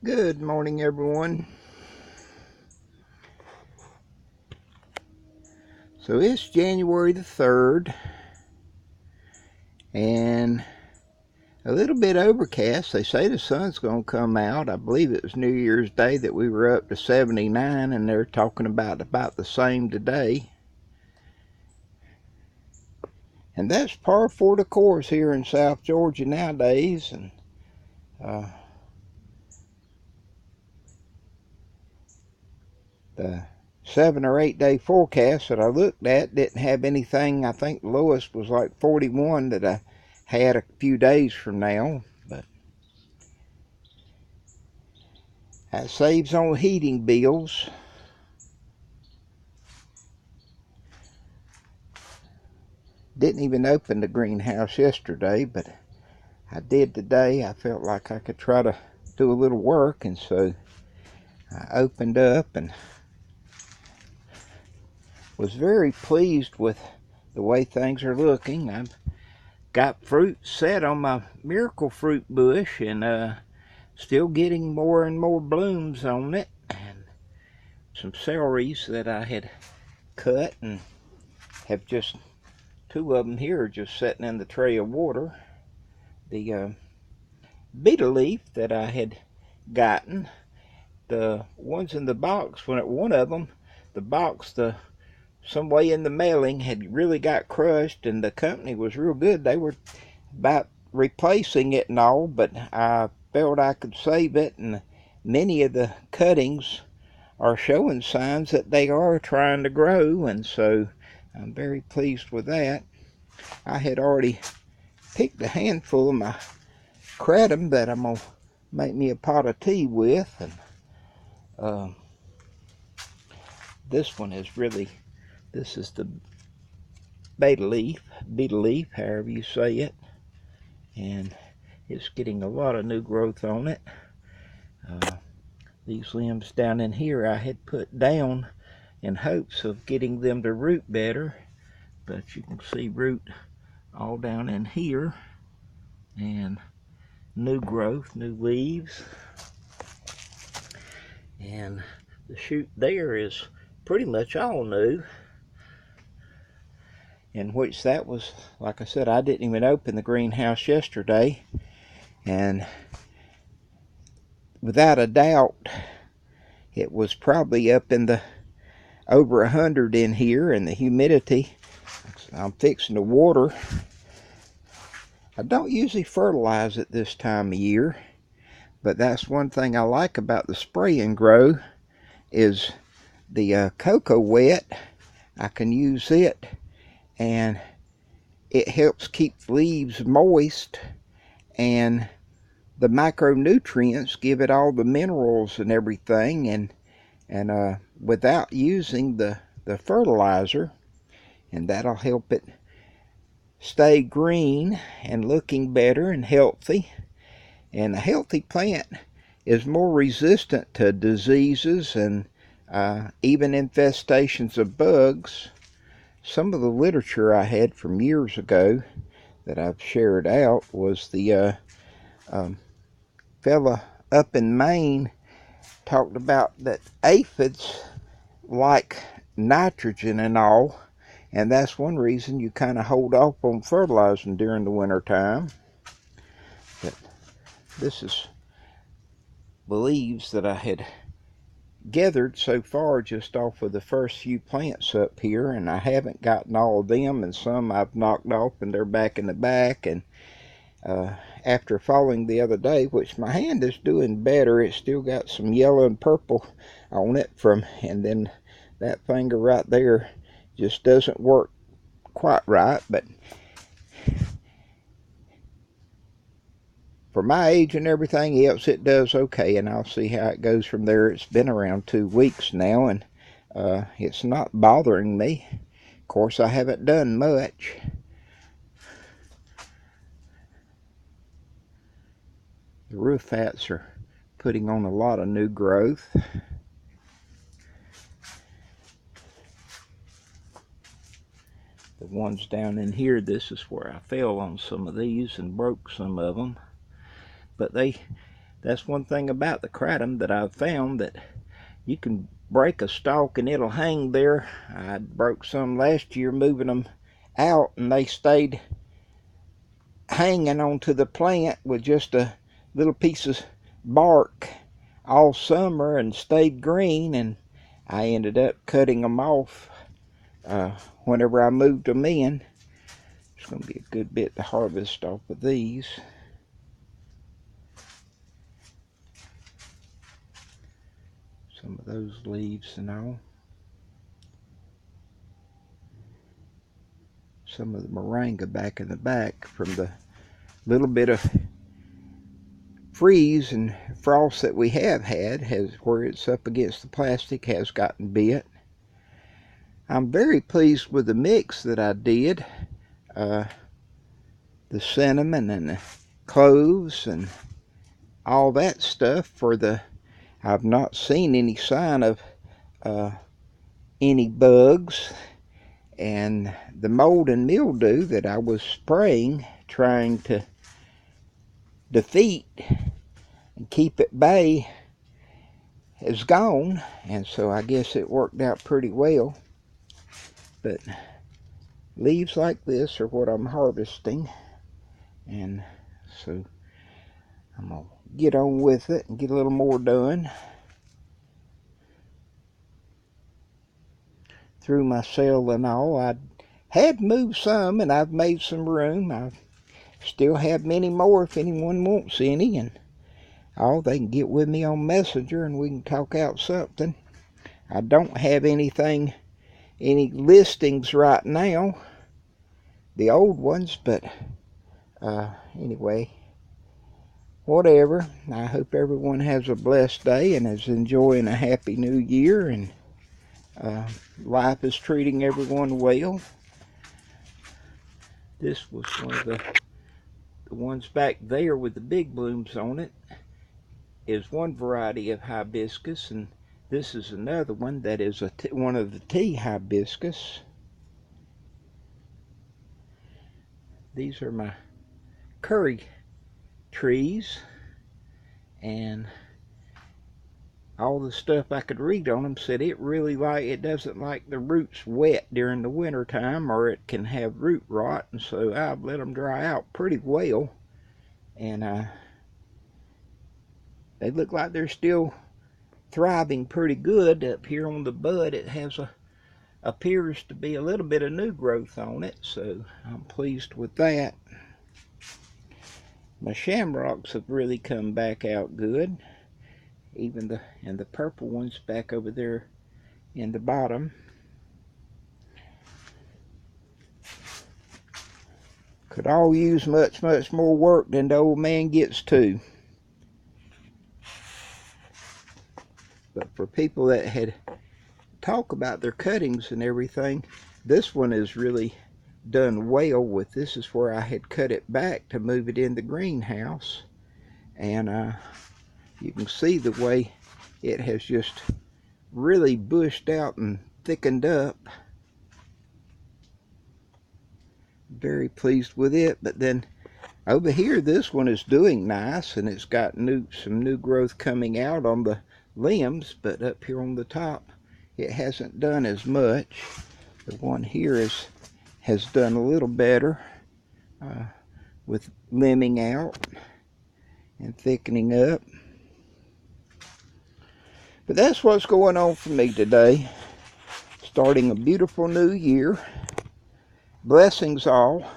Good morning, everyone. So it's January the 3rd and a little bit overcast. They say the sun's going to come out. I believe it was New Year's Day that we were up to 79, and they're talking about the same today. And that's par for the course here in South Georgia nowadays. And the 7 or 8 day forecast that I looked at didn't have anything. I think the lowest was like 41 that I had a few days from now, but that saves on heating bills. Didn't even open the greenhouse yesterday, but I did today. I felt like I could try to do a little work, and so I opened up and was very pleased with the way things are looking. I've got fruit set on my miracle fruit bush, and still getting more and more blooms on it, and some celeries that I had cut and have just two of them here just sitting in the tray of water. The betel leaf that I had gotten, the ones in the box, one of them, the box, some way in the mailing had really got crushed, and the company was real good. They were about replacing it and all, but I felt I could save it, and many of the cuttings are showing signs that they are trying to grow, and so I'm very pleased with that. I had already picked a handful of my kratom that I'm going to make me a pot of tea with, and this one is really, this is the betel leaf, however you say it, and it's getting a lot of new growth on it. These limbs down in here I had put down in hopes of getting them to root better, but you can see root all down in here, and new growth, new leaves, and the shoot there is pretty much all new, in which that was, like I said, I didn't even open the greenhouse yesterday, and without a doubt it was probably up in the over 100 in here, and the humidity. I'm fixing to water. I don't usually fertilize it this time of year, but that's one thing I like about the spray and grow is the cocoa wet. I can use it, and it helps keep the leaves moist, and the micronutrients give it all the minerals and everything, and without using the fertilizer, and that'll help it stay green and looking better and healthy. And a healthy plant is more resistant to diseases and even infestations of bugs. Some of the literature I had from years ago that I've shared out was the fella up in Maine talked about that aphids like nitrogen and all, and that's one reason you kind of hold off on fertilizing during the winter time. But this is the leaves that I had gathered so far just off of the first few plants up here, and I haven't gotten all of them, and some I've knocked off and they're back in the back. And after falling the other day, which my hand is doing better, it's still got some yellow and purple on it and then that finger right there just doesn't work quite right, but for my age and everything else it does okay, and I'll see how it goes from there. It's been around 2 weeks now, and it's not bothering me. Of course, I haven't done much. The roof fats are putting on a lot of new growth. The ones down in here, this is where I fell on some of these and broke some of them. But they That's one thing about the kratom that I've found, that you can break a stalk and it'll hang there. I broke some last year moving them out, and they stayed hanging onto the plant with just a little piece of bark all summer and stayed green, and I ended up cutting them off whenever I moved them in. It's going to be a good bit to harvest off of these. Some of those leaves and all. Some of the moringa back in the back from the little bit of freeze and frost that we have had, where it's up against the plastic, has gotten bit. I'm very pleased with the mix that I did. The cinnamon and the cloves and all that stuff I've not seen any sign of any bugs. And the mold and mildew that I was spraying, trying to defeat and keep at bay, is gone. And so I guess it worked out pretty well. But leaves like this are what I'm harvesting. And so I'm going to get on with it and get a little more done. Through my sale and all, I had moved some, and I've made some room. I still have many more if anyone wants any, and all, they can get with me on Messenger and we can talk out something. I don't have any listings right now, the old ones, but anyway, whatever. I hope everyone has a blessed day and is enjoying a happy new year, and life is treating everyone well. This was one of the ones back there with the big blooms on it is one variety of hibiscus, and this is another one that is one of the tea hibiscus. These are my curry trees, and all the stuff I could read on them said it doesn't like the roots wet during the winter time, or it can have root rot. And so I've let them dry out pretty well, and they look like they're still thriving pretty good. Up here on the bud, it appears to be a little bit of new growth on it, so I'm pleased with that. My shamrocks have really come back out good. Even the purple ones back over there in the bottom. Could all use much more work than the old man gets to. But for people that had talk about their cuttings and everything, this one is really done well with. This is where I had cut it back to move it in the greenhouse, and you can see the way it has just really bushed out and thickened up. Very pleased with it. But then over here, this one is doing nice, and it's got some new growth coming out on the limbs, but up here on the top it hasn't done as much. The one here has done a little better with limbing out and thickening up. But that's what's going on for me today. Starting a beautiful new year. Blessings all.